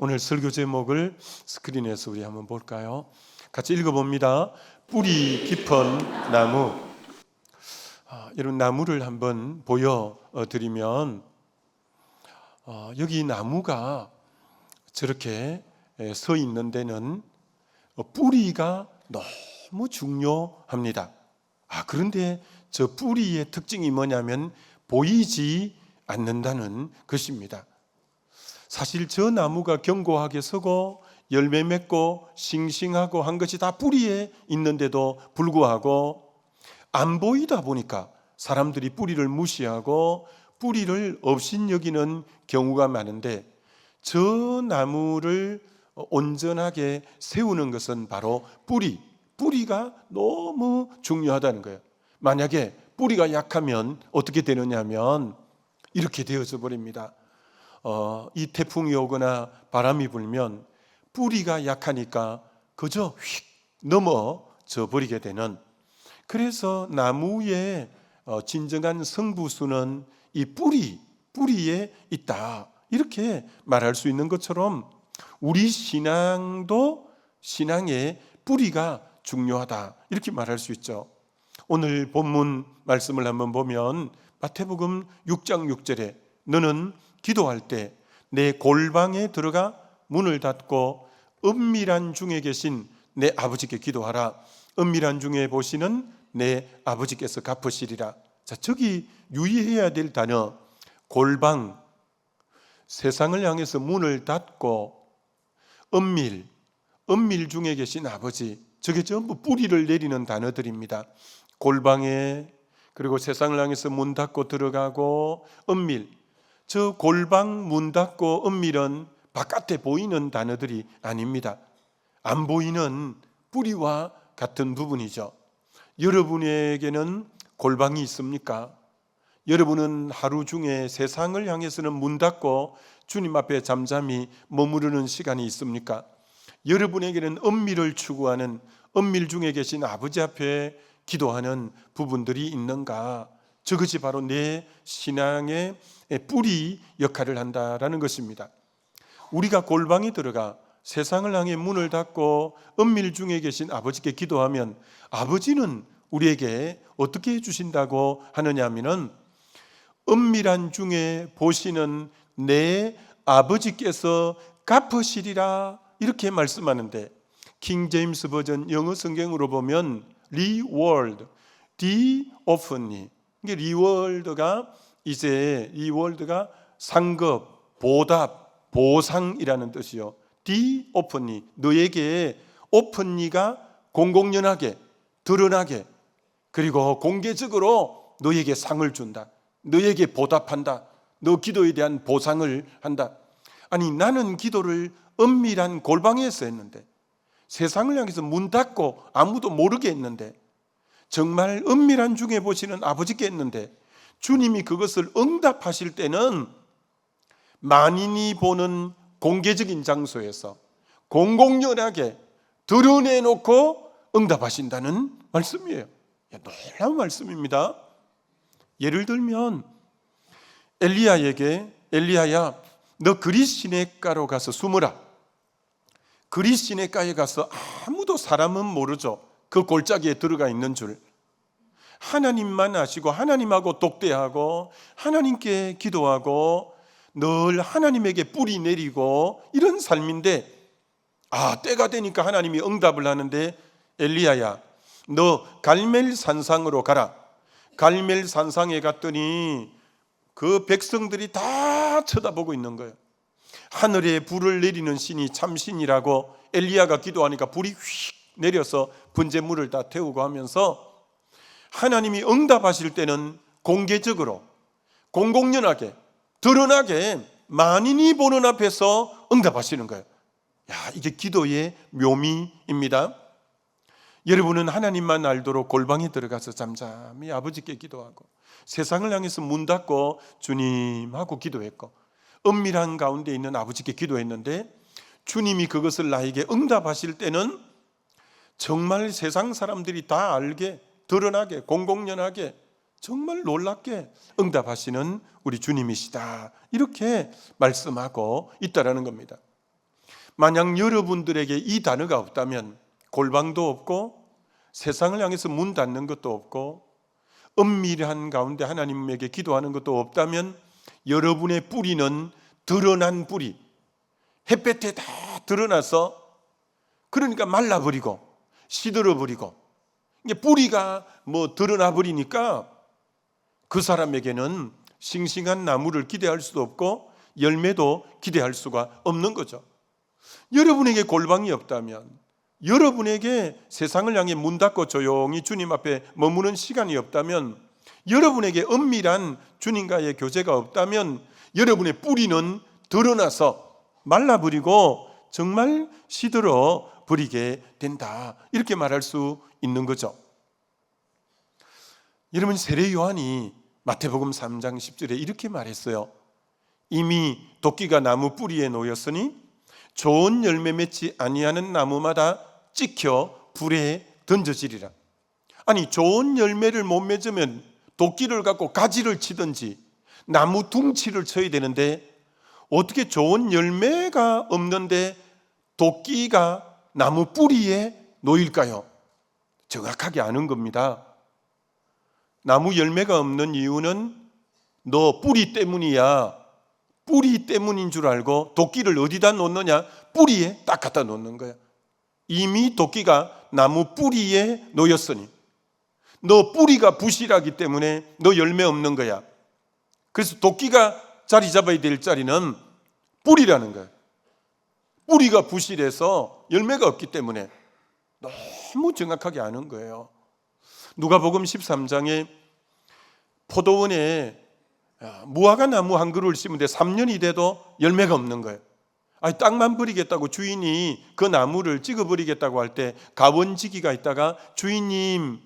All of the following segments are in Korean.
오늘 설교 제목을 스크린에서 우리 한번 볼까요? 같이 읽어봅니다. 뿌리 깊은 나무. 이런 나무를 한번 보여드리면 여기 나무가 저렇게 서 있는 데는 뿌리가 너무 중요합니다. 그런데 저 뿌리의 특징이 뭐냐면 보이지 않는다는 것입니다. 사실 저 나무가 견고하게 서고 열매 맺고 싱싱하고 한 것이 다 뿌리에 있는데도 불구하고 안 보이다 보니까 사람들이 뿌리를 무시하고 뿌리를 업신여기는 경우가 많은데, 저 나무를 온전하게 세우는 것은 바로 뿌리가 너무 중요하다는 거예요. 만약에 뿌리가 약하면 어떻게 되느냐 하면 이렇게 되어져 버립니다. 이 태풍이 오거나 바람이 불면 뿌리가 약하니까 그저 휙 넘어져 버리게 되는, 그래서 나무의 진정한 성부수는 이 뿌리에 있다, 이렇게 말할 수 있는 것처럼 우리 신앙도 신앙의 뿌리가 중요하다, 이렇게 말할 수 있죠. 오늘 본문 말씀을 한번 보면 마태복음 6장 6절에 너는 기도할 때 내 골방에 들어가 문을 닫고 은밀한 중에 계신 내 아버지께 기도하라. 은밀한 중에 보시는 내 아버지께서 갚으시리라. 자, 저기 유의해야 될 단어 골방, 세상을 향해서 문을 닫고 은밀 중에 계신 아버지, 저게 전부 뿌리를 내리는 단어들입니다. 골방에, 그리고 세상을 향해서 문 닫고 들어가고 은밀, 저 골방, 문 닫고 은밀은 바깥에 보이는 단어들이 아닙니다. 안 보이는 뿌리와 같은 부분이죠. 여러분에게는 골방이 있습니까? 여러분은 하루 중에 세상을 향해서는 문 닫고 주님 앞에 잠잠히 머무르는 시간이 있습니까? 여러분에게는 은밀을 추구하는, 은밀 중에 계신 아버지 앞에 기도하는 부분들이 있는가? 저것이 바로 내 신앙의 뿌리 역할을 한다라는 것입니다. 우리가 골방에 들어가 세상을 향해 문을 닫고 은밀 중에 계신 아버지께 기도하면 아버지는 우리에게 어떻게 해주신다고 하느냐 하면은 은밀한 중에 보시는 내 아버지께서 갚으시리라, 이렇게 말씀하는데, 킹 제임스 버전 영어 성경으로 보면 reward, oftenly, 이게 리워드가 상급, 보답, 보상이라는 뜻이요. oftenly, 너에게 oftenly가 공공연하게 드러나게, 그리고 공개적으로 너에게 상을 준다, 너에게 보답한다, 너 기도에 대한 보상을 한다. 아니, 나는 기도를 은밀한 골방에서 했는데, 세상을 향해서 문 닫고 아무도 모르게 했는데, 정말 은밀한 중에 보시는 아버지께 했는데 주님이 그것을 응답하실 때는 만인이 보는 공개적인 장소에서 공공연하게 드러내놓고 응답하신다는 말씀이에요. 놀라운 말씀입니다. 예를 들면 엘리야야, 너 그릿 시냇가로 가서 숨으라. 그릿 시냇가에 가서 아무도, 사람은 모르죠, 그 골짜기에 들어가 있는 줄. 하나님만 아시고 하나님하고 독대하고 하나님께 기도하고 늘 하나님에게 뿌리 내리고 이런 삶인데, 때가 되니까 하나님이 응답을 하는데, 엘리야야, 너 갈멜 산상으로 가라. 갈멜 산상에 갔더니 그 백성들이 다 쳐다보고 있는 거예요. 하늘에 불을 내리는 신이 참신이라고 엘리야가 기도하니까 불이 휙 내려서 번제물을 다 태우고 하면서, 하나님이 응답하실 때는 공개적으로 공공연하게 드러나게 만인이 보는 앞에서 응답하시는 거예요. 이게 기도의 묘미입니다. 여러분은 하나님만 알도록 골방에 들어가서 잠잠히 아버지께 기도하고, 세상을 향해서 문 닫고 주님하고 기도했고, 은밀한 가운데 있는 아버지께 기도했는데, 주님이 그것을 나에게 응답하실 때는 정말 세상 사람들이 다 알게, 드러나게, 공공연하게, 정말 놀랍게 응답하시는 우리 주님이시다, 이렇게 말씀하고 있다라는 겁니다. 만약 여러분들에게 이 단어가 없다면 골방도 없고 세상을 향해서 문 닫는 것도 없고 은밀한 가운데 하나님에게 기도하는 것도 없다면 여러분의 뿌리는 드러난 뿌리, 햇볕에 다 드러나서 그러니까 말라버리고 시들어버리고 이게 뿌리가 드러나 버리니까 그 사람에게는 싱싱한 나무를 기대할 수도 없고 열매도 기대할 수가 없는 거죠. 여러분에게 골방이 없다면, 여러분에게 세상을 향해 문 닫고 조용히 주님 앞에 머무는 시간이 없다면, 여러분에게 은밀한 주님과의 교제가 없다면 여러분의 뿌리는 드러나서 말라버리고 정말 시들어 버리게 된다, 이렇게 말할 수 있는 거죠. 여러분, 세례 요한이 마태복음 3장 10절에 이렇게 말했어요. 이미 도끼가 나무 뿌리에 놓였으니 좋은 열매 맺지 아니하는 나무마다 찍혀 불에 던져지리라. 아니, 좋은 열매를 못 맺으면 도끼를 갖고 가지를 치든지 나무 둥치를 쳐야 되는데 어떻게 좋은 열매가 없는데 도끼가 나무 뿌리에 놓일까요? 정확하게 아는 겁니다. 나무 열매가 없는 이유는 너 뿌리 때문이야. 뿌리 때문인 줄 알고 도끼를 어디다 놓느냐? 뿌리에 딱 갖다 놓는 거야. 이미 도끼가 나무 뿌리에 놓였으니 너 뿌리가 부실하기 때문에 너 열매 없는 거야. 그래서 도끼가 자리 잡아야 될 자리는 뿌리라는 거야. 뿌리가 부실해서 열매가 없기 때문에 너무 정확하게 아는 거예요. 누가복음 13장에 포도원에 무화과 나무 한 그루를 심은데 3년이 돼도 열매가 없는 거예요. 아니, 땅만 버리겠다고 주인이 그 나무를 찍어버리겠다고 할 때 가원지기가 있다가 주인님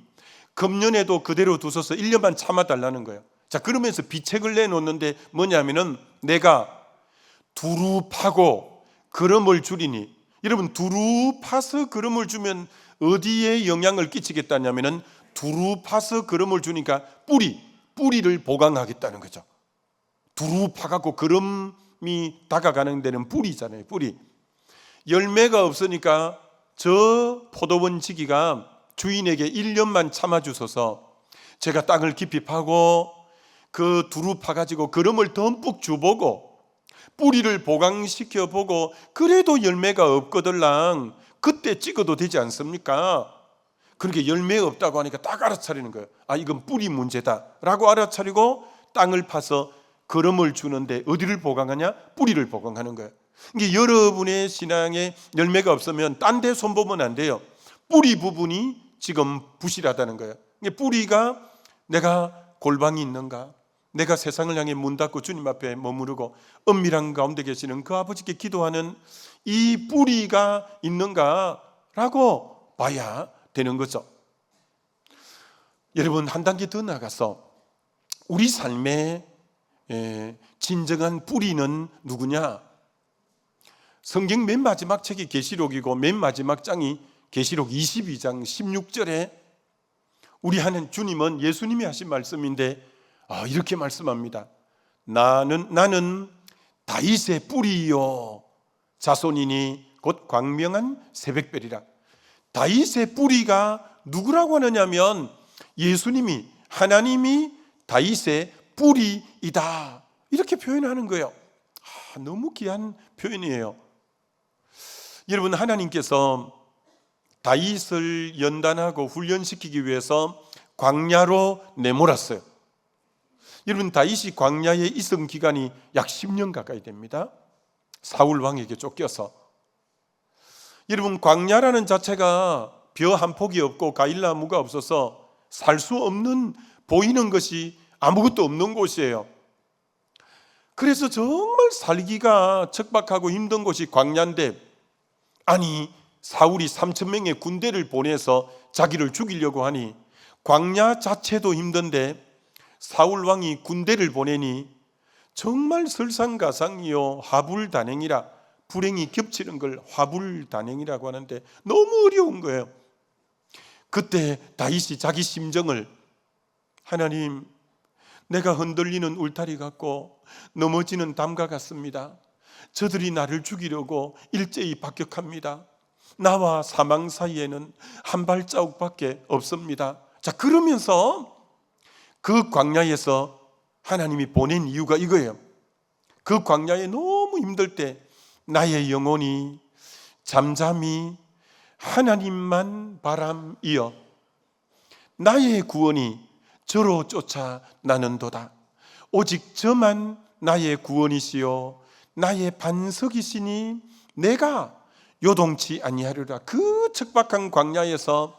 금년에도 그대로 두셔서 1년만 참아달라는 거예요. 자, 그러면서 비책을 내놓는데 뭐냐면은 내가 두루 파고 그름을 주리니, 여러분 두루 파서 그름을 주면 어디에 영향을 끼치겠다냐면은 두루 파서 그름을 주니까 뿌리를 보강하겠다는 거죠. 두루 파갖고 그름이 다가가는 데는 뿌리잖아요. 뿌리. 열매가 없으니까 저 포도원 지기가 주인에게 1년만 참아주셔서 제가 땅을 깊이 파고 그 두루 파가지고 그름을 듬뿍 주보고 뿌리를 보강시켜보고 그래도 열매가 없거들랑 그때 찍어도 되지 않습니까? 그렇게 열매 없다고 하니까 딱 알아차리는 거예요. 아, 이건 뿌리 문제다 라고 알아차리고 땅을 파서 그름을 주는데 어디를 보강하냐? 뿌리를 보강하는 거예요. 이게 여러분의 신앙에 열매가 없으면 딴 데 손보면 안 돼요. 뿌리 부분이 지금 부실하다는 거예요. 뿌리가 내가 골방이 있는가? 내가 세상을 향해 문 닫고 주님 앞에 머무르고 은밀한 가운데 계시는 그 아버지께 기도하는 이 뿌리가 있는가라고 봐야 되는 거죠. 여러분, 한 단계 더 나가서 우리 삶의 진정한 뿌리는 누구냐? 성경 맨 마지막 책이 계시록이고 맨 마지막 장이 계시록 22장 16절에 우리 하는 주님은 예수님이 하신 말씀인데 이렇게 말씀합니다. 나는 다윗의 뿌리요 자손이니 곧 광명한 새벽별이라. 다윗의 뿌리가 누구라고 하느냐면 예수님이, 하나님이 다윗의 뿌리이다, 이렇게 표현하는 거예요. 너무 귀한 표현이에요. 여러분, 하나님께서 다윗을 연단하고 훈련시키기 위해서 광야로 내몰았어요. 여러분, 다윗이 광야에 있은 기간이 약 10년 가까이 됩니다. 사울 왕에게 쫓겨서. 여러분, 광야라는 자체가 벼 한 폭이 없고 과일나무가 없어서 살 수 없는, 보이는 것이 아무것도 없는 곳이에요. 그래서 정말 살기가 척박하고 힘든 곳이 광야인데, 아니 사울이 3,000명의 군대를 보내서 자기를 죽이려고 하니 광야 자체도 힘든데 사울 왕이 군대를 보내니 정말 설상가상이요 화불단행이라, 불행이 겹치는 걸 화불단행이라고 하는데 너무 어려운 거예요. 그때 다윗이 자기 심정을, 하나님, 내가 흔들리는 울타리 같고 넘어지는 담과 같습니다. 저들이 나를 죽이려고 일제히 박격합니다. 나와 사망 사이에는 한 발자국밖에 없습니다. 자, 그러면서 그 광야에서 하나님이 보낸 이유가 이거예요. 그 광야에 너무 힘들 때 나의 영혼이 잠잠히 하나님만 바람이여 나의 구원이 저로 쫓아 나는도다. 오직 저만 나의 구원이시요 나의 반석이시니 내가 요동치 아니하리라. 그 척박한 광야에서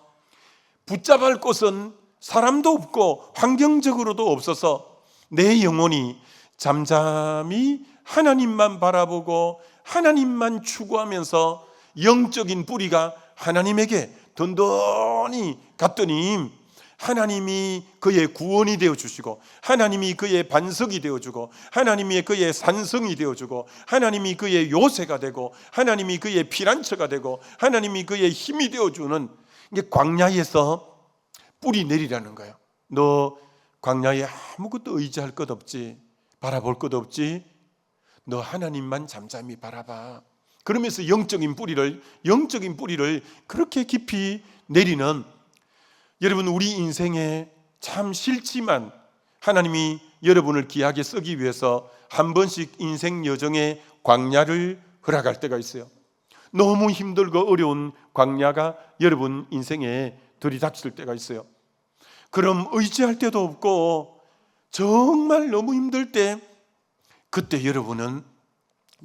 붙잡을 곳은 사람도 없고 환경적으로도 없어서 내 영혼이 잠잠히 하나님만 바라보고 하나님만 추구하면서 영적인 뿌리가 하나님에게 든든히 갔더니 하나님이 그의 구원이 되어주시고 하나님이 그의 반석이 되어주고 하나님이 그의 산성이 되어주고 하나님이 그의 요새가 되고 하나님이 그의 피난처가 되고 하나님이 그의 힘이 되어주는 이게 광야에서 뿌리 내리라는 거예요. 너 광야에 아무것도 의지할 것 없지, 바라볼 것 없지, 너 하나님만 잠잠히 바라봐. 그러면서 영적인 뿌리를 그렇게 깊이 내리는, 여러분 우리 인생에 참 싫지만 하나님이 여러분을 귀하게 쓰기 위해서 한 번씩 인생 여정의 광야를 허락할 때가 있어요. 너무 힘들고 어려운 광야가 여러분 인생에 들이닥칠 때가 있어요. 그럼 의지할 데도 없고 정말 너무 힘들 때, 그때 여러분은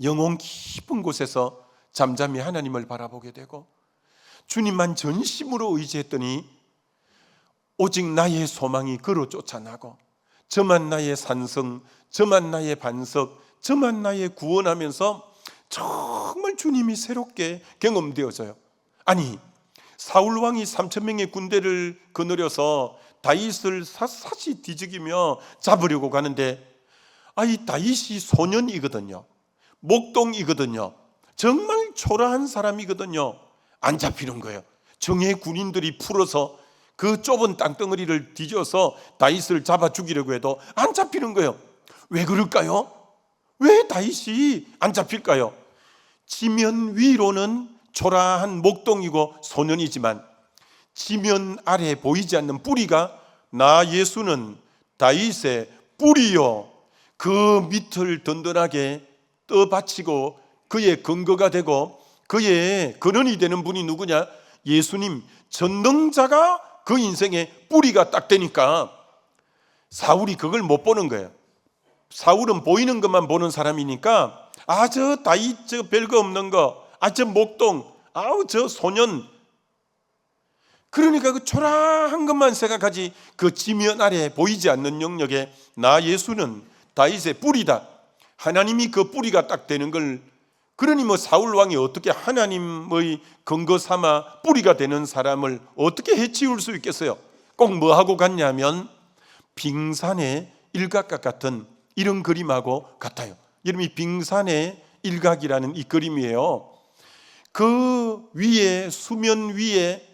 영혼 깊은 곳에서 잠잠히 하나님을 바라보게 되고 주님만 전심으로 의지했더니 오직 나의 소망이 그로 쫓아나고 저만 나의 산성, 저만 나의 반석, 저만 나의 구원하면서 정말 주님이 새롭게 경험되어져요. 아니, 사울 왕이 3,000명의 군대를 거느려서 다윗을 샅샅이 뒤적이며 잡으려고 가는데, 이 다윗이 소년이거든요. 목동이거든요. 정말 초라한 사람이거든요. 안 잡히는 거예요. 정예 군인들이 풀어서 그 좁은 땅덩어리를 뒤져서 다윗을 잡아 죽이려고 해도 안 잡히는 거예요. 왜 그럴까요? 왜 다윗이 안 잡힐까요? 지면 위로는 초라한 목동이고 소년이지만 지면 아래 보이지 않는 뿌리가, 나 예수는 다윗의 뿌리요 그 밑을 든든하게 떠받치고 그의 근거가 되고 그의 근원이 되는 분이 누구냐? 예수님, 전능자가 그 인생의 뿌리가 딱 되니까 사울이 그걸 못 보는 거예요. 사울은 보이는 것만 보는 사람이니까 저 다윗 저 별거 없는 거, 저 목동, 저 소년, 그러니까 그 초라한 것만 생각하지 그 지면 아래 보이지 않는 영역에 나 예수는 다윗의 뿌리다. 하나님이 그 뿌리가 딱 되는 걸, 그러니 사울 왕이 어떻게 하나님의 근거 삼아 뿌리가 되는 사람을 어떻게 해치울 수 있겠어요? 꼭 뭐 하고 갔냐면 빙산의 일각과 같은 이런 그림하고 같아요. 여러분, 이 빙산의 일각이라는 이 그림이에요. 그 위에, 수면 위에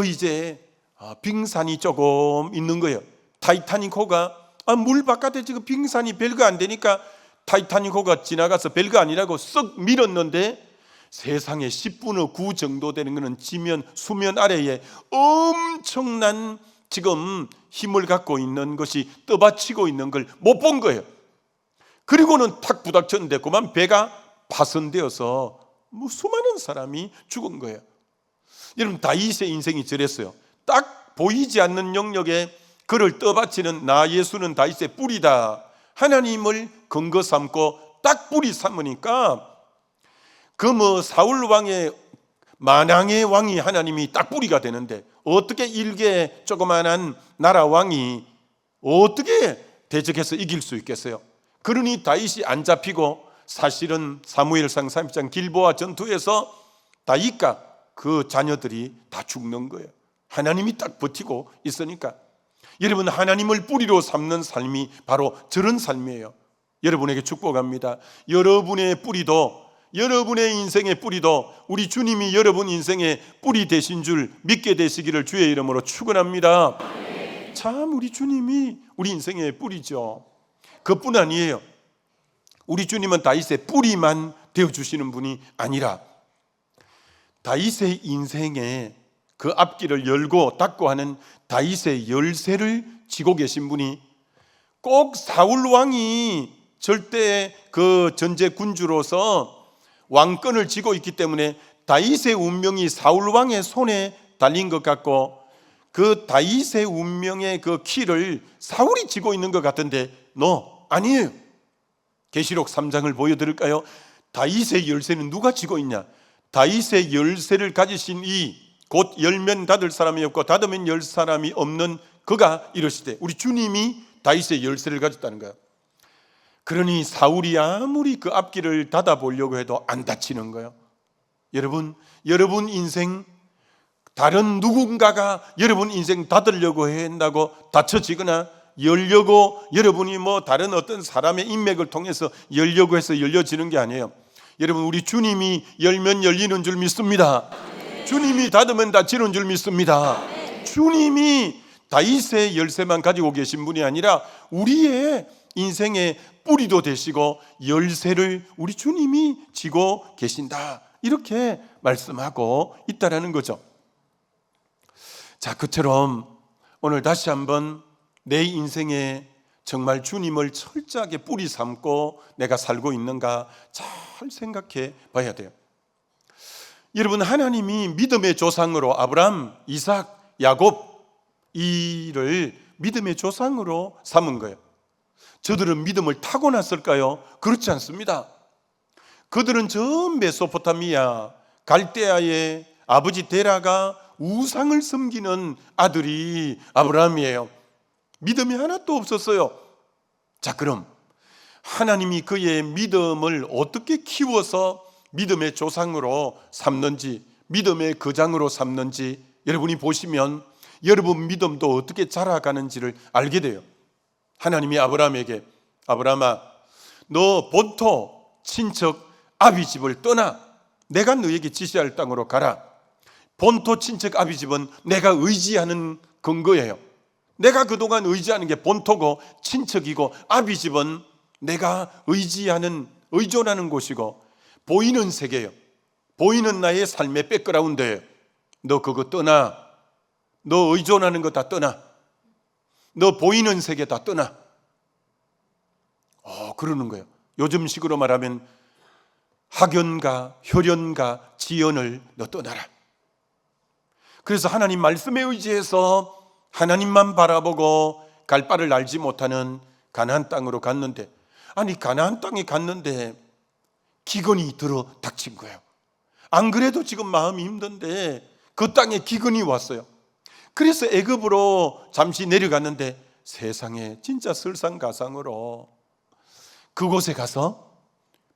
이제 빙산이 조금 있는 거예요. 타이타닉호가 물 바깥에 지금 빙산이 별거 안 되니까 타이타닉호가 지나가서 별거 아니라고 쓱 밀었는데 세상에 10분의 9 정도 되는 것은 지면, 수면 아래에 엄청난 지금 힘을 갖고 있는 것이 떠받치고 있는 걸 못 본 거예요. 그리고는 탁 부닥쳤는데 그만 배가 파손되어서 수많은 사람이 죽은 거예요. 여러분, 다윗의 인생이 저랬어요. 딱 보이지 않는 영역에 그를 떠받치는 나 예수는 다윗의 뿌리다. 하나님을 근거 삼고 딱 뿌리 삼으니까 사울 왕의 만왕의 왕이 하나님이 딱 뿌리가 되는데 어떻게 일개 조그만한 나라 왕이 어떻게 대적해서 이길 수 있겠어요? 그러니 다윗이 안 잡히고 사실은 사무엘상 30장 길보아 전투에서 다윗과 그 자녀들이 다 죽는 거예요. 하나님이 딱 버티고 있으니까. 여러분, 하나님을 뿌리로 삼는 삶이 바로 저런 삶이에요. 여러분에게 축복합니다. 여러분의 뿌리도, 여러분의 인생의 뿌리도 우리 주님이 여러분 인생의 뿌리 되신 줄 믿게 되시기를 주의 이름으로 축원합니다. 참 우리 주님이 우리 인생의 뿌리죠. 그뿐 아니에요. 우리 주님은 다윗의 뿌리만 되어주시는 분이 아니라 다윗의 인생에 그 앞길을 열고 닫고 하는 다윗의 열쇠를 쥐고 계신 분이 꼭 사울 왕이 절대 그 전제 군주로서 왕권을 쥐고 있기 때문에 다윗의 운명이 사울 왕의 손에 달린 것 같고 그 다윗의 운명의 그 키를 사울이 쥐고 있는 것 같은데 아니에요. 계시록 3장을 보여드릴까요? 다윗의 열쇠는 누가 쥐고 있냐? 다윗의 열쇠를 가지신 이 곧 열면 닫을 사람이 없고 닫으면 열 사람이 없는 그가 이러시되 우리 주님이 다윗의 열쇠를 가졌다는 거예요. 그러니 사울이 아무리 그 앞길을 닫아보려고 해도 안 닫히는 거예요. 여러분 인생 다른 누군가가 여러분 인생 닫으려고 한다고 닫혀지거나 열려고 여러분이 다른 어떤 사람의 인맥을 통해서 열려고 해서 열려지는 게 아니에요. 여러분 우리 주님이 열면 열리는 줄 믿습니다. 주님이 닫으면 닫히는 줄 믿습니다. 주님이 다윗의 열쇠만 가지고 계신 분이 아니라 우리의 인생의 뿌리도 되시고 열쇠를 우리 주님이 쥐고 계신다, 이렇게 말씀하고 있다라는 거죠. 자, 그처럼 오늘 다시 한번 내 인생에 정말 주님을 철저하게 뿌리 삼고 내가 살고 있는가 잘 생각해 봐야 돼요. 여러분, 하나님이 믿음의 조상으로 아브라함, 이삭, 야곱 이를 믿음의 조상으로 삼은 거예요. 저들은 믿음을 타고났을까요? 그렇지 않습니다. 그들은 저 메소포타미아 갈대아의 아버지 데라가 우상을 섬기는 아들이 아브라함이에요. 믿음이 하나도 없었어요. 자, 그럼 하나님이 그의 믿음을 어떻게 키워서 믿음의 조상으로 삼는지, 믿음의 거장으로 삼는지 여러분이 보시면 여러분 믿음도 어떻게 자라가는지를 알게 돼요. 하나님이 아브라함에게 아브라함아, 너 본토 친척 아비 집을 떠나 내가 너에게 지시할 땅으로 가라. 본토 친척 아비 집은 내가 의지하는 근거예요. 내가 그동안 의지하는 게 본토고 친척이고 아비 집은 내가 의존하는 곳이고 보이는 세계예요. 보이는 나의 삶의 백그라운드예요. 너 그거 떠나. 너 의존하는 거 다 떠나. 너 보이는 세계 다 떠나. 그러는 거예요. 요즘식으로 말하면 학연과 혈연과 지연을 너 떠나라. 그래서 하나님 말씀에 의지해서 하나님만 바라보고 갈 바를 알지 못하는 가나안 땅으로 갔는데, 아니 가나안 땅에 갔는데 기근이 들어 닥친 거예요. 안 그래도 지금 마음이 힘든데 그 땅에 기근이 왔어요. 그래서 애굽으로 잠시 내려갔는데 세상에 진짜 설상가상으로 그곳에 가서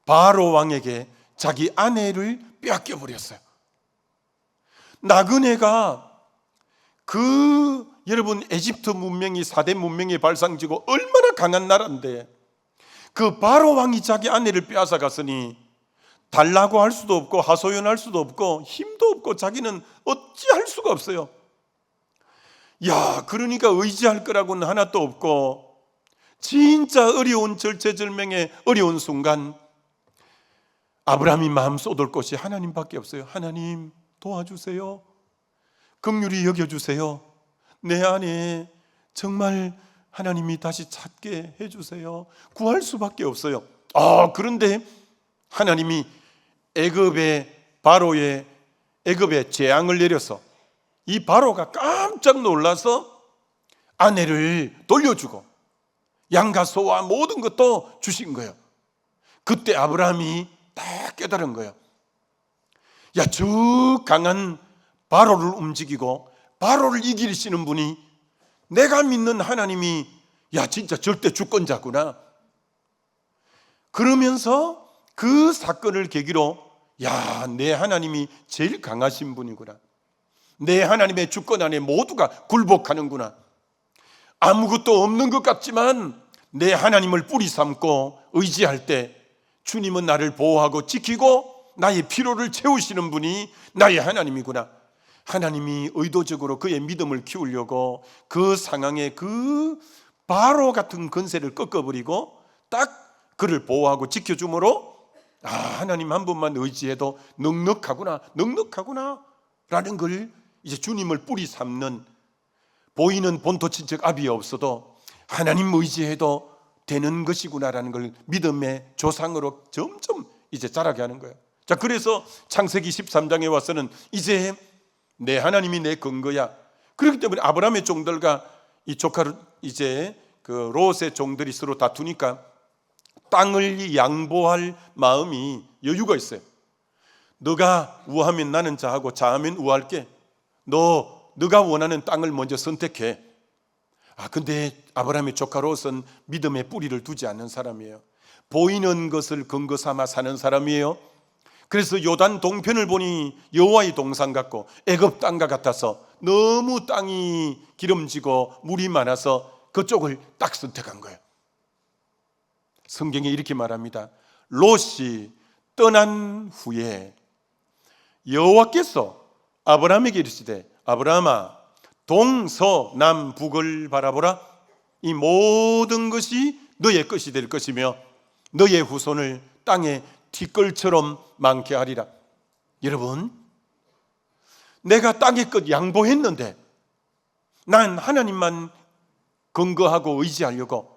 바로 왕에게 자기 아내를 빼앗겨 버렸어요. 나그네가 여러분 에집트 문명이 4대 문명의 발상지고 얼마나 강한 나라인데 그 바로 왕이 자기 아내를 빼앗아 갔으니 달라고 할 수도 없고 하소연할 수도 없고 힘도 없고 자기는 어찌할 수가 없어요. 야, 그러니까 의지할 거라고는 하나도 없고 진짜 어려운 절체절명의 어려운 순간 아브라함이 마음 쏟을 곳이 하나님밖에 없어요. 하나님 도와주세요. 긍휼히 여겨주세요. 내 안에 정말 하나님이 다시 찾게 해주세요. 구할 수밖에 없어요. 그런데 하나님이 애굽에 재앙을 내려서 이 바로가 깜짝 놀라서 아내를 돌려주고 양과 소와 모든 것도 주신 거예요. 그때 아브라함이 딱 깨달은 거예요. 야, 저 강한 바로를 움직이고 바로를 이기시는 분이 내가 믿는 하나님이 진짜 절대 주권자구나. 그러면서 그 사건을 계기로 내 하나님이 제일 강하신 분이구나. 내 하나님의 주권 안에 모두가 굴복하는구나. 아무것도 없는 것 같지만 내 하나님을 뿌리 삼고 의지할 때 주님은 나를 보호하고 지키고 나의 필요를 채우시는 분이 나의 하나님이구나. 하나님이 의도적으로 그의 믿음을 키우려고 그 상황에 그 바로 같은 권세를 꺾어버리고 딱 그를 보호하고 지켜주므로 하나님 한 분만 의지해도 넉넉하구나 라는 걸 이제 주님을 뿌리 삼는, 보이는 본토 친척 아비 없어도 하나님 의지해도 되는 것이구나라는 걸 믿음의 조상으로 점점 이제 자라게 하는 거예요. 자, 그래서 창세기 13장에 와서는 이제 내 하나님이 내 근거야. 그렇기 때문에 아브라함의 종들과 이 조카 이제 그 롯의 종들이 서로 다투니까 땅을 양보할 마음이 여유가 있어요. 너가 우하면 나는 자하고 자하면 우할게. 너가 원하는 땅을 먼저 선택해. 근데 아브라함의 조카 롯은 믿음의 뿌리를 두지 않는 사람이에요. 보이는 것을 근거 삼아 사는 사람이에요. 그래서 요단 동편을 보니 여호와의 동산 같고 애굽 땅과 같아서 너무 땅이 기름지고 물이 많아서 그쪽을 딱 선택한 거예요. 성경에 이렇게 말합니다. 롯이 떠난 후에 여호와께서 아브라함에게 이르시되 아브라함아 동서남북을 바라보라. 이 모든 것이 너의 것이 될 것이며 너의 후손을 땅에 티끌처럼 많게 하리라. 여러분, 내가 땅의 것 양보했는데 난 하나님만 근거하고 의지하려고,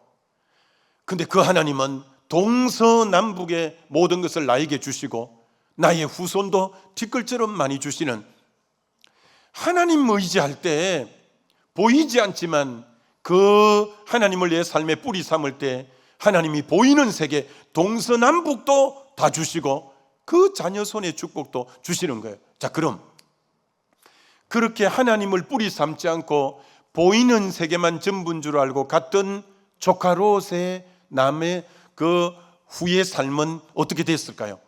근데 그 하나님은 동서남북의 모든 것을 나에게 주시고 나의 후손도 티끌처럼 많이 주시는, 하나님 의지할 때 보이지 않지만 그 하나님을 내 삶에 뿌리 삼을 때 하나님이 보이는 세계 동서남북도 다 주시고 그 자녀 손의 축복도 주시는 거예요. 자, 그럼 그렇게 하나님을 뿌리 삼지 않고 보이는 세계만 전부인 줄 알고 갔던 조카 롯의 남의 그 후의 삶은 어떻게 됐을까요?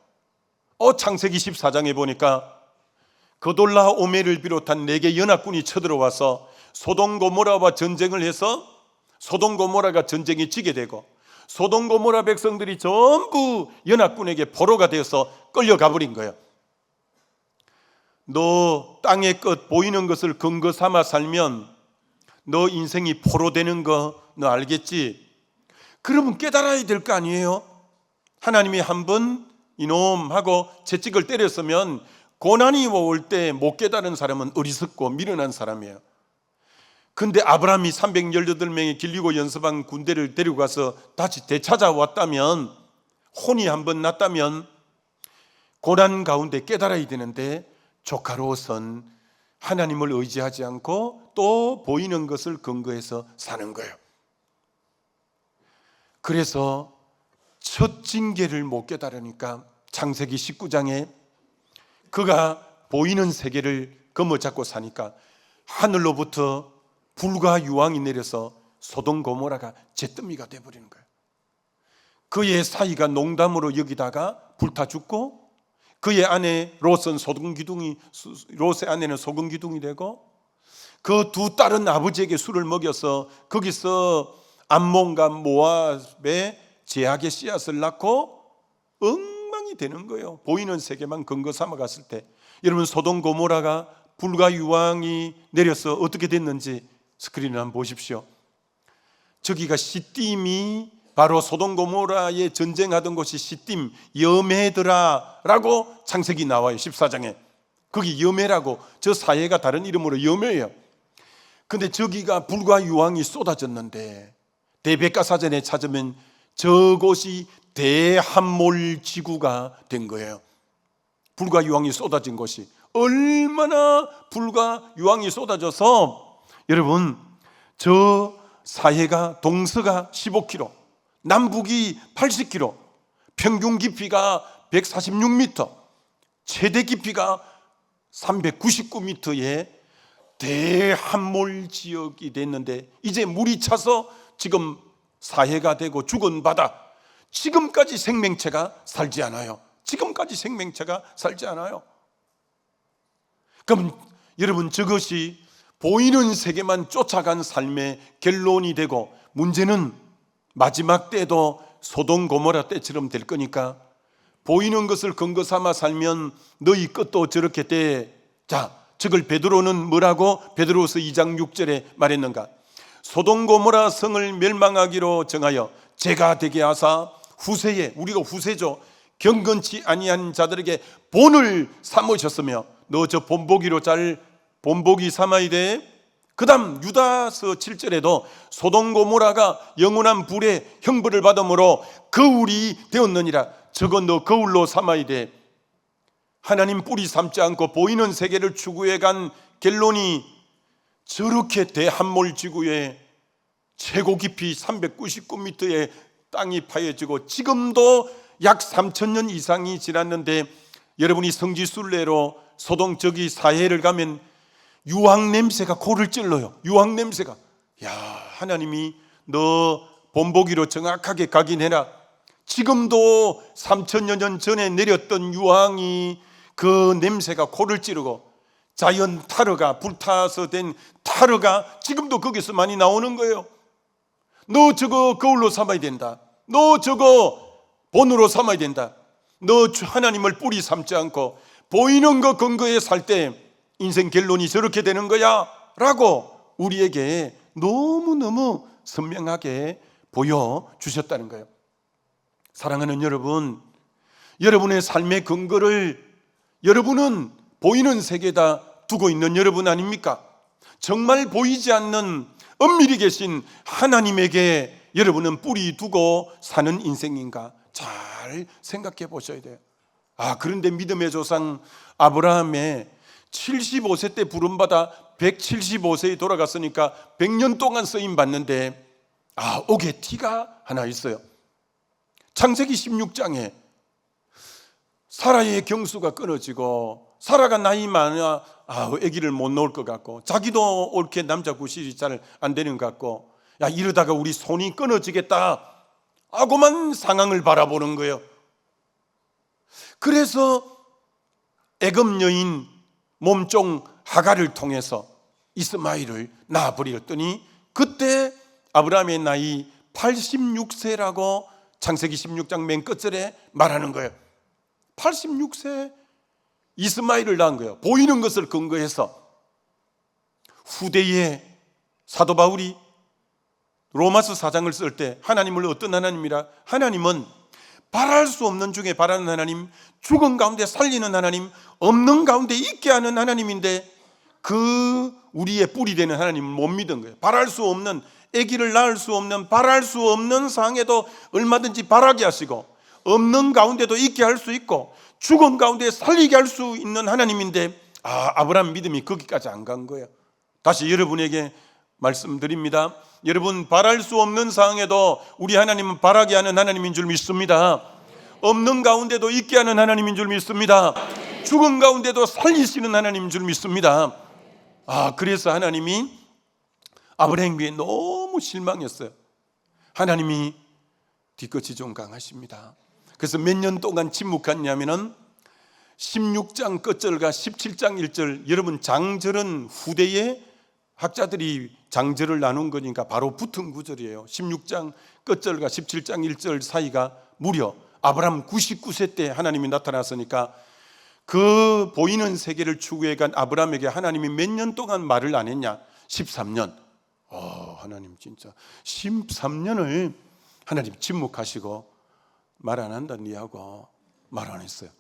창세기 14장에 보니까 그돌라 오멜을 비롯한 4개 연합군이 쳐들어와서 소돔 고모라와 전쟁을 해서 소돔 고모라가 전쟁에 지게 되고 소돔 고모라 백성들이 전부 연합군에게 포로가 되어서 끌려가 버린 거예요. 너 땅의 것 보이는 것을 근거 삼아 살면 너 인생이 포로 되는 거 너 알겠지? 그러면 깨달아야 될 거 아니에요? 하나님이 한번 이놈 하고 채찍을 때렸으면 고난이 올 때 못 깨달은 사람은 어리석고 미련한 사람이에요. 근데 아브라함이 318명의 길리고 연습한 군대를 데리고 가서 다시 되찾아왔다면, 혼이 한번 났다면 고난 가운데 깨달아야 되는데 조카 롯은 하나님을 의지하지 않고 또 보이는 것을 근거해서 사는 거예요. 그래서 첫 징계를 못 깨달으니까 창세기 19장에 그가 보이는 세계를 거머잡고 사니까 하늘로부터 불과 유황이 내려서 소돔 고모라가 잿더미가 되어버리는 거예요. 그의 사이가 농담으로 여기다가 불타 죽고 그의 아내 롯은 롯의 아내는 소금 기둥이 되고 그 두 딸은 아버지에게 술을 먹여서 거기서 암몬과 모압의 제약의 씨앗을 낳고 엉망이 되는 거예요. 보이는 세계만 근거 삼아 갔을 때. 여러분, 소돔 고모라가 불과 유황이 내려서 어떻게 됐는지 스크린을 한번 보십시오. 저기가 시딤이 바로 소돔 고모라에 전쟁하던 곳이 시딤 여메드라라고 창세기 나와요. 14장에 거기 여메라고, 저 사해가 다른 이름으로 여메예요. 근데 저기가 불과 유황이 쏟아졌는데 대백과사전에 찾으면 저곳이 대함몰 지구가 된 거예요. 불과 유황이 쏟아진 곳이 얼마나 불과 유황이 쏟아져서, 여러분, 저 사해가 동서가 15km, 남북이 80km, 평균 깊이가 146m, 최대 깊이가 399m의 대함몰 지역이 됐는데 이제 물이 차서 지금 사해가 되고 죽은 바다, 지금까지 생명체가 살지 않아요. 지금까지 생명체가 살지 않아요. 그럼 여러분, 저것이 보이는 세계만 쫓아간 삶의 결론이 되고, 문제는 마지막 때도 소돔 고모라 때처럼 될 거니까 보이는 것을 근거 삼아 살면 너희 끝도 저렇게 돼. 자, 저걸 베드로는 뭐라고 베드로서 2장 6절에 말했는가? 소돔 고모라 성을 멸망하기로 정하여 제가 되게 하사 후세에, 우리가 후세죠, 경건치 아니한 자들에게 본을 삼으셨으며 너 저 본보기로 잘 본보기 삼아야 돼. 그 다음 유다서 7절에도 소돔 고모라가 영원한 불의 형벌을 받음으로 거울이 되었느니라. 저거 너 거울로 삼아야 돼. 하나님 뿌리 삼지 않고 보이는 세계를 추구해 간 겔론이 저렇게 대한몰 지구에 최고 깊이 399m의 땅이 파여지고 지금도 약 3,000년 이상이 지났는데, 여러분이 성지순례로 소동 저기 사해를 가면 유황 냄새가 코를 찔러요. 유황 냄새가. 야, 하나님이 너 본보기로 정확하게 각인해라. 지금도 3,000여 년 전에 내렸던 유황이 그 냄새가 코를 찌르고, 자연 타르가, 불타서 된 타르가 지금도 거기서 많이 나오는 거예요. 너 저거 거울로 삼아야 된다. 너 저거 본으로 삼아야 된다. 너 하나님을 뿌리 삼지 않고 보이는 거 근거에 살 때 인생 결론이 저렇게 되는 거야 라고 우리에게 너무너무 선명하게 보여주셨다는 거예요. 사랑하는 여러분, 여러분의 삶의 근거를 여러분은 보이는 세계에다 두고 있는 여러분 아닙니까? 정말 보이지 않는 엄밀히 계신 하나님에게 여러분은 뿌리 두고 사는 인생인가 잘 생각해 보셔야 돼요. 그런데 믿음의 조상 아브라함의 75세 때 부름받아 175세에 돌아갔으니까 100년 동안 쓰임 받는데 옥에 티가 하나 있어요. 창세기 16장에 사라의 경수가 끊어지고, 사라가 나이 많아 아기를 못 낳을 것 같고, 자기도 옳게 남자 구실이 잘 안 되는 것 같고, 이러다가 우리 손이 끊어지겠다 하고만 상황을 바라보는 거예요. 그래서 애굽 여인 몸종 하갈을 통해서 이스마엘을 낳아버렸더니, 그때 아브라함의 나이 86세라고 창세기 16장 맨 끝절에 말하는 거예요. 86세 이스마엘을 낳은 거예요. 보이는 것을 근거해서. 후대에 사도 바울이 로마서 4장을 쓸 때 하나님을 어떤 하나님이라? 하나님은 바랄 수 없는 중에 바라는 하나님, 죽은 가운데 살리는 하나님, 없는 가운데 있게 하는 하나님인데, 그 우리의 뿌리 되는 하나님을 못 믿은 거예요. 바랄 수 없는, 아기를 낳을 수 없는, 바랄 수 없는 상황에도 얼마든지 바라게 하시고, 없는 가운데도 있게 할 수 있고, 죽은 가운데 살리게 할 수 있는 하나님인데, 아브라함 믿음이 거기까지 안 간 거예요. 다시 여러분에게 말씀드립니다. 여러분, 바랄 수 없는 상황에도 우리 하나님은 바라게 하는 하나님인 줄 믿습니다. 없는 가운데도 있게 하는 하나님인 줄 믿습니다. 죽은 가운데도 살리시는 하나님인 줄 믿습니다. 그래서 하나님이 아브라함에게 너무 실망했어요. 하나님이 뒤끝이 좀 강하십니다. 그래서 몇 년 동안 침묵했냐면은 16장 끝절과 17장 1절, 여러분 장절은 후대에 학자들이 장절을 나눈 거니까 바로 붙은 구절이에요. 16장 끝절과 17장 1절 사이가 무려 아브라함 99세 때 하나님이 나타났으니까, 그 보이는 세계를 추구해 간 아브라함에게 하나님이 몇 년 동안 말을 안 했냐? 13년. 하나님 진짜 13년을 하나님 침묵하시고 말 안 한다는 이야기하고 말 안 했어요.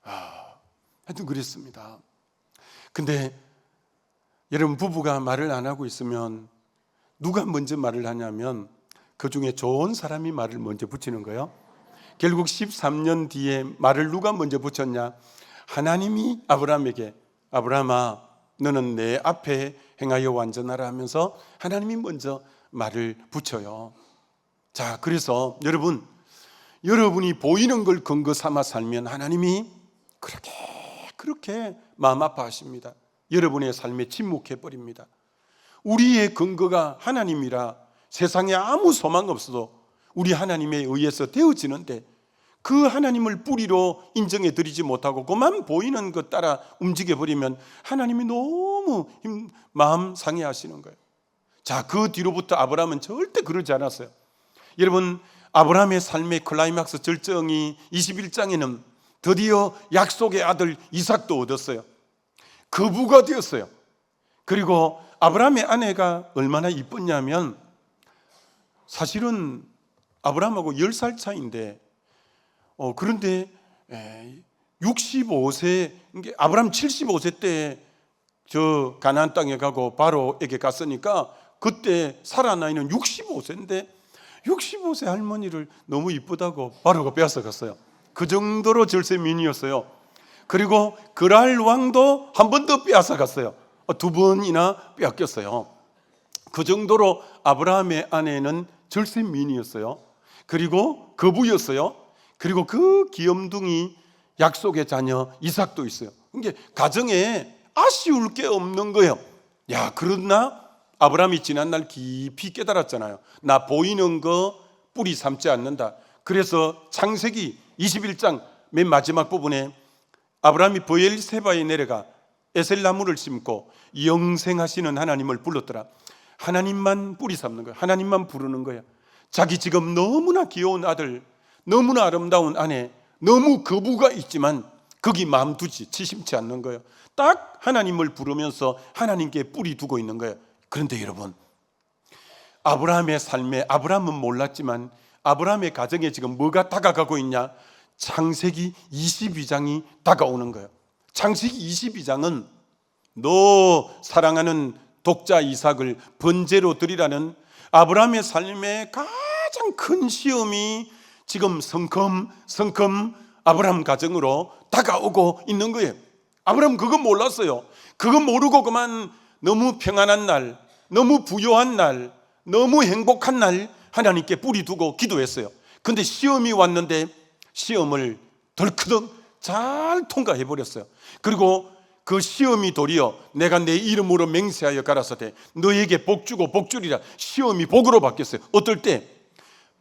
하여튼 그랬습니다. 근데 여러분, 부부가 말을 안 하고 있으면 누가 먼저 말을 하냐면 그 중에 좋은 사람이 말을 먼저 붙이는 거예요. 결국 13년 뒤에 말을 누가 먼저 붙였냐? 하나님이 아브라함에게, 아브라함아 너는 내 앞에 행하여 완전하라 하면서 하나님이 먼저 말을 붙여요. 자, 그래서 여러분이 보이는 걸 근거 삼아 살면 하나님이 그렇게 마음 아파하십니다. 여러분의 삶에 침묵해버립니다. 우리의 근거가 하나님이라 세상에 아무 소망 없어도 우리 하나님에 의해서 되어지는데, 그 하나님을 뿌리로 인정해 드리지 못하고 그만 보이는 것 따라 움직여버리면 하나님이 너무 마음 상해하시는 거예요. 자, 그 뒤로부터 아브라함은 절대 그러지 않았어요. 여러분, 아브라함의 삶의 클라이막스 절정이 21장에는 드디어 약속의 아들 이삭도 얻었어요. 거부가 되었어요. 그리고 아브라함의 아내가 얼마나 이뻤냐면, 사실은 아브라함하고 10살 차이인데 그런데 65세, 아브라함 75세 때 저 가나안 땅에 가고 바로에게 갔으니까 그때 사라 나이는 65세인데 65세 할머니를 너무 이쁘다고 바로가 빼앗아 갔어요. 그 정도로 절세미인이었어요. 그리고 그랄 왕도 한 번 더 빼앗아 갔어요. 2번이나 빼앗겼어요. 그 정도로 아브라함의 아내는 절세미인이었어요. 그리고 거부였어요. 그리고 그 귀염둥이 약속의 자녀 이삭도 있어요. 그러니까 가정에 아쉬울 게 없는 거예요. 야, 그러나 아브라함이 지난날 깊이 깨달았잖아요. 나 보이는 거 뿌리 삼지 않는다. 그래서 창세기 21장 맨 마지막 부분에 아브라함이 브엘세바에 내려가 에셀나무를 심고 영생하시는 하나님을 불렀더라. 하나님만 뿌리 삼는 거야. 하나님만 부르는 거야. 자기 지금 너무나 귀여운 아들, 너무나 아름다운 아내, 너무 거부가 있지만 거기 마음 두지 치심치 않는 거예요. 딱 하나님을 부르면서 하나님께 뿌리 두고 있는 거예요. 그런데 여러분, 아브라함의 삶에, 아브라함은 몰랐지만 아브라함의 가정에 지금 뭐가 다가가고 있냐? 창세기 22장이 다가오는 거예요. 창세기 22장은 너 사랑하는 독자 이삭을 번제로 드리라는 아브라함의 삶의 가장 큰 시험이 지금 성큼 아브라함 가정으로 다가오고 있는 거예요. 아브라함 그건 몰랐어요. 그건 모르고 그만 너무 평안한 날, 너무 부요한 날, 너무 행복한 날 하나님께 뿌리 두고 기도했어요. 근데 시험이 왔는데 시험을 덜크덩 잘 통과해 버렸어요. 그리고 그 시험이 도리어 내가 내 이름으로 맹세하여 가라사대 너에게 복 주고 복 주리라. 시험이 복으로 바뀌었어요. 어떨 때?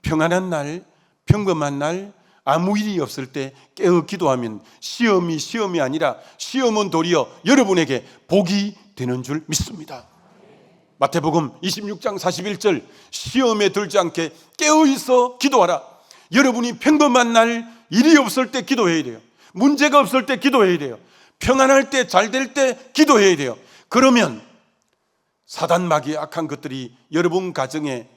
평안한 날, 평범한 날, 아무 일이 없을 때 깨어 기도하면 시험이 아니라 시험은 도리어 여러분에게 복이 되는 줄 믿습니다. 마태복음 26장 41절 시험에 들지 않게 깨어 있어 기도하라. 여러분이 평범한 날 일이 없을 때 기도해야 돼요. 문제가 없을 때 기도해야 돼요. 평안할 때, 잘 될 때 기도해야 돼요. 그러면 사단마귀의 악한 것들이 여러분 가정에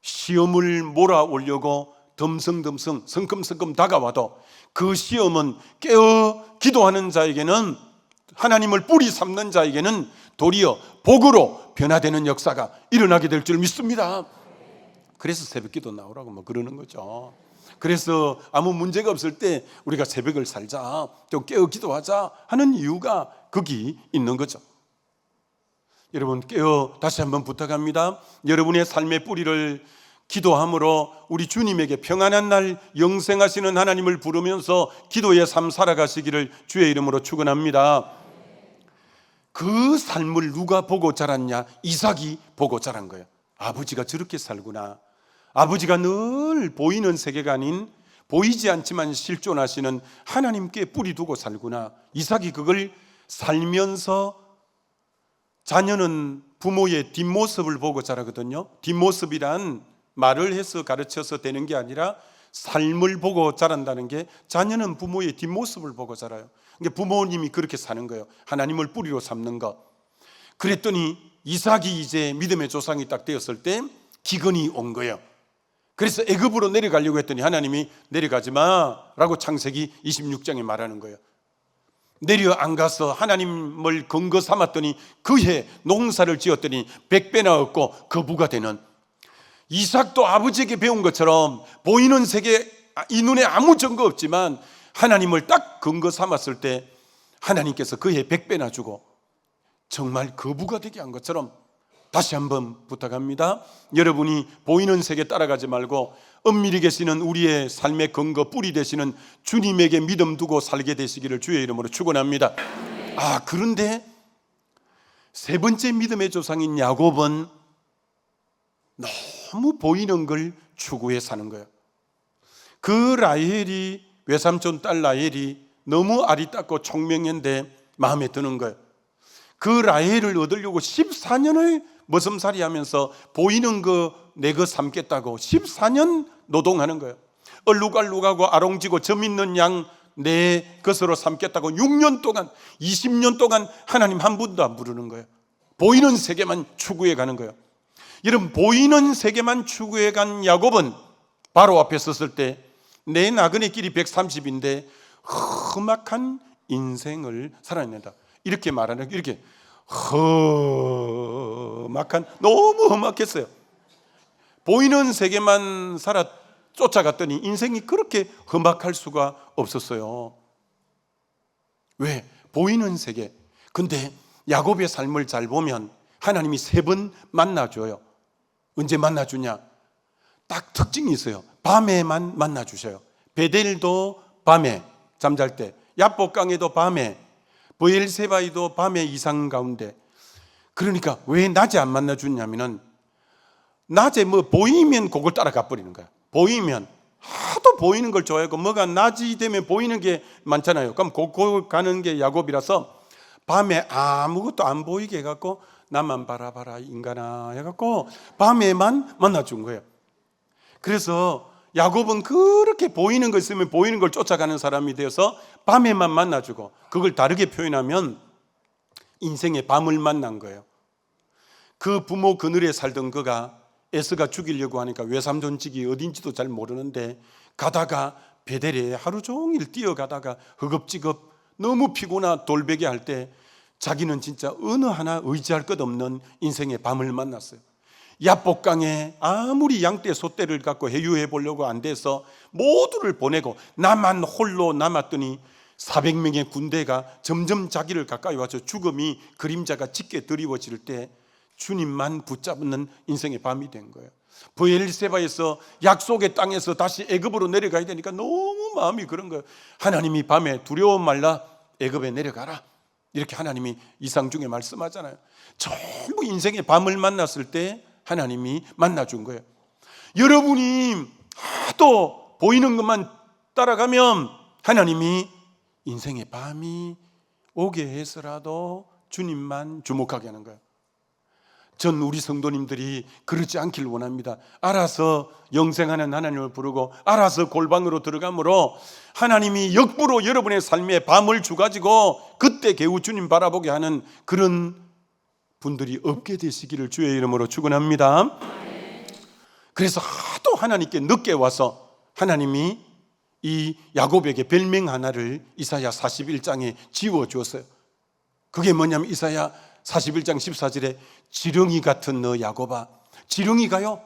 시험을 몰아오려고 덤성덤성 성큼성큼 다가와도 그 시험은 깨어 기도하는 자에게는, 하나님을 뿌리 삼는 자에게는 도리어 복으로 변화되는 역사가 일어나게 될 줄 믿습니다. 그래서 새벽기도 나오라고 뭐 그러는 거죠. 그래서 아무 문제가 없을 때 우리가 새벽을 살자, 좀 깨어 기도하자 하는 이유가 거기 있는 거죠. 여러분 깨어 다시 한번 부탁합니다. 여러분의 삶의 뿌리를 기도함으로 우리 주님에게 평안한 날 영생하시는 하나님을 부르면서 기도의 삶 살아가시기를 주의 이름으로 축원합니다. 그 삶을 누가 보고 자랐냐? 이삭이 보고 자란 거예요. 아버지가 저렇게 살구나. 아버지가 늘 보이는 세계가 아닌 보이지 않지만 실존하시는 하나님께 뿌리 두고 살구나. 이삭이 그걸 살면서, 자녀는 부모의 뒷모습을 보고 자라거든요. 뒷모습이란 말을 해서 가르쳐서 되는 게 아니라 삶을 보고 자란다는 게, 자녀는 부모의 뒷모습을 보고 자라요. 그러니까 부모님이 그렇게 사는 거예요. 하나님을 뿌리로 삼는 것. 그랬더니 이삭이 이제 믿음의 조상이 딱 되었을 때 기근이 온 거예요. 그래서 애굽으로 내려가려고 했더니 하나님이 내려가지 마라고 창세기 26장에 말하는 거예요. 내려 안 가서 하나님을 근거 삼았더니 그해 농사를 지었더니 100배나 얻고 거부가 되는, 이삭도 아버지에게 배운 것처럼 보이는 세계, 이 눈에 아무 증거 없지만 하나님을 딱 근거 삼았을 때 하나님께서 그해 100배나 주고 정말 거부가 되게 한 것처럼, 다시 한번 부탁합니다. 여러분이 보이는 세계 따라가지 말고 엄밀히 계시는 우리의 삶의 근거 뿌리 되시는 주님에게 믿음 두고 살게 되시기를 주의 이름으로 축원합니다. 그런데 세 번째 믿음의 조상인 야곱은 너무 보이는 걸 추구해 사는 거예요. 그 라헬이, 외삼촌 딸 라헬이 너무 아리따고 총명한데 마음에 드는 거예요. 그 라헬을 얻으려고 14년을 머슴살이 하면서 보이는 거 내 거 삼겠다고 14년 노동하는 거예요. 얼룩알룩하고 아롱지고 점 있는 양 내 것으로 삼겠다고 6년 동안, 20년 동안 하나님 한 분도 안 부르는 거예요. 보이는 세계만 추구해 가는 거예요. 여러분, 보이는 세계만 추구해 간 야곱은 바로 앞에 섰을 때 내 나그네 길이 130인데 험악한 인생을 살아낸다. 이렇게 말하는, 이렇게 험악한, 너무 험악했어요. 보이는 세계만 쫓아갔더니 인생이 그렇게 험악할 수가 없었어요. 왜? 보이는 세계. 근데 야곱의 삶을 잘 보면 하나님이 3번 만나줘요. 언제 만나주냐? 딱 특징이 있어요. 밤에만 만나주셔요. 베델도 밤에 잠잘 때, 야복강에도 밤에, 브엘세바에도 밤에 이상 가운데. 그러니까 왜 낮에 안 만나주냐면은 낮에 뭐 보이면 그걸 따라가 버리는 거야. 보이면 하도 보이는 걸 좋아하고, 뭐가 낮이 되면 보이는 게 많잖아요. 그럼 그걸 가는 게 야곱이라서 밤에 아무것도 안 보이게 해갖고 나만 바라봐라 인간아 해갖고 밤에만 만나준 거예요. 그래서 야곱은 그렇게 보이는 거 있으면 보이는 걸 쫓아가는 사람이 되어서 밤에만 만나주고, 그걸 다르게 표현하면 인생의 밤을 만난 거예요. 그 부모 그늘에 살던 그가 에스가 죽이려고 하니까 외삼촌집이 어딘지도 잘 모르는데 가다가 베델에 하루 종일 뛰어가다가 허겁지겁 너무 피곤한 돌베개 할 때 자기는 진짜 어느 하나 의지할 것 없는 인생의 밤을 만났어요. 야복강에 아무리 양떼 소떼를 갖고 해유해 보려고 안 돼서 모두를 보내고 나만 홀로 남았더니 400명의 군대가 점점 자기를 가까이 와서 죽음이 그림자가 짙게 드리워질 때 주님만 붙잡는 인생의 밤이 된 거예요. 브엘세바에서 약속의 땅에서 다시 애굽으로 내려가야 되니까 너무 마음이 그런 거예요. 하나님이 밤에 두려워 말라 애굽에 내려가라, 이렇게 하나님이 이상 중에 말씀하잖아요. 전부 인생의 밤을 만났을 때 하나님이 만나준 거예요. 여러분이 하도 보이는 것만 따라가면 하나님이 인생의 밤이 오게 해서라도 주님만 주목하게 하는 거예요. 전 우리 성도님들이 그러지 않길 원합니다. 알아서 영생하는 하나님을 부르고 알아서 골방으로 들어가므로 하나님이 역부로 여러분의 삶에 밤을 주가지고 그때 겨우 주님 바라보게 하는 그런 분들이 없게 되시기를 주의 이름으로 축원합니다. 그래서 하도 하나님께 늦게 와서 하나님이 이 야곱에게 별명 하나를 이사야 41장에 지워주었어요. 그게 뭐냐면 이사야 41장 14절에 지렁이 같은 너 야곱아. 지렁이가요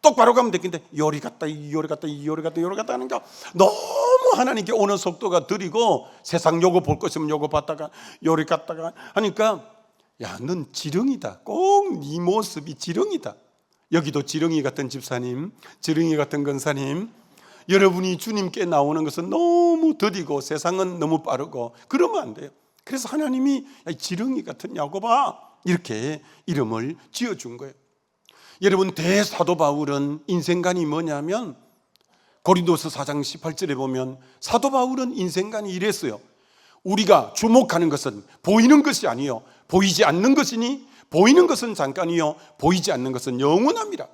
똑바로 가면 되겠는데 요리 갔다 요리 갔다 요리 갔다 요리 갔다 하는 게 너무 하나님께 오는 속도가 느리고 세상 요거 볼 것이면 요거 봤다가 요리 갔다가 하니까 야, 넌 지렁이다. 꼭 네 모습이 지렁이다. 여기도 지렁이 같은 집사님, 지렁이 같은 권사님, 여러분이 주님께 나오는 것은 너무 더디고 세상은 너무 빠르고 그러면 안 돼요. 그래서 하나님이 지렁이 같은 야곱아 이렇게 이름을 지어준 거예요. 여러분, 대사도 바울은 인생관이 뭐냐면 고린도서 4장 18절에 보면 사도 바울은 인생관이 이랬어요. 우리가 주목하는 것은 보이는 것이 아니요 보이지 않는 것이니 보이는 것은 잠깐이요 보이지 않는 것은 영원합니다.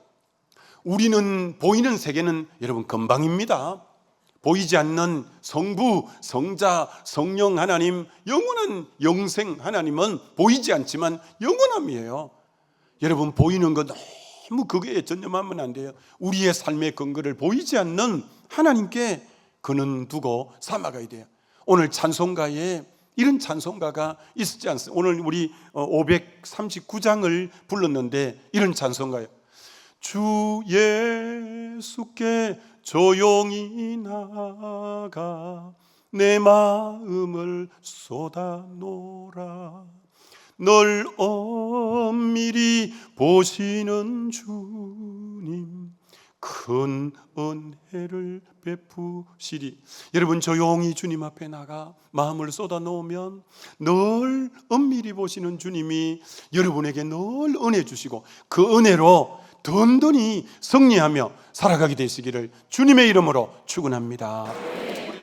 우리는 보이는 세계는 여러분 금방입니다. 보이지 않는 성부, 성자, 성령 하나님, 영원한 영생 하나님은 보이지 않지만 영원함이에요. 여러분, 보이는 것 너무 그거에 전념하면 안 돼요. 우리의 삶의 근거를 보이지 않는 하나님께 그는 두고 삼아가야 돼요. 오늘 찬송가에 이런 찬송가가 있지 않습니까? 오늘 우리 539장을 불렀는데 이런 찬송가예요. 주 예수께 조용히 나가 내 마음을 쏟아놓으라. 널 엄밀히 보시는 주님 큰 은혜를 베푸시리. 여러분, 조용히 주님 앞에 나가 마음을 쏟아놓으면 늘 엄밀히 보시는 주님이 여러분에게 늘 은혜 주시고 그 은혜로 든든히 승리하며 살아가게 되시기를 주님의 이름으로 축원합니다.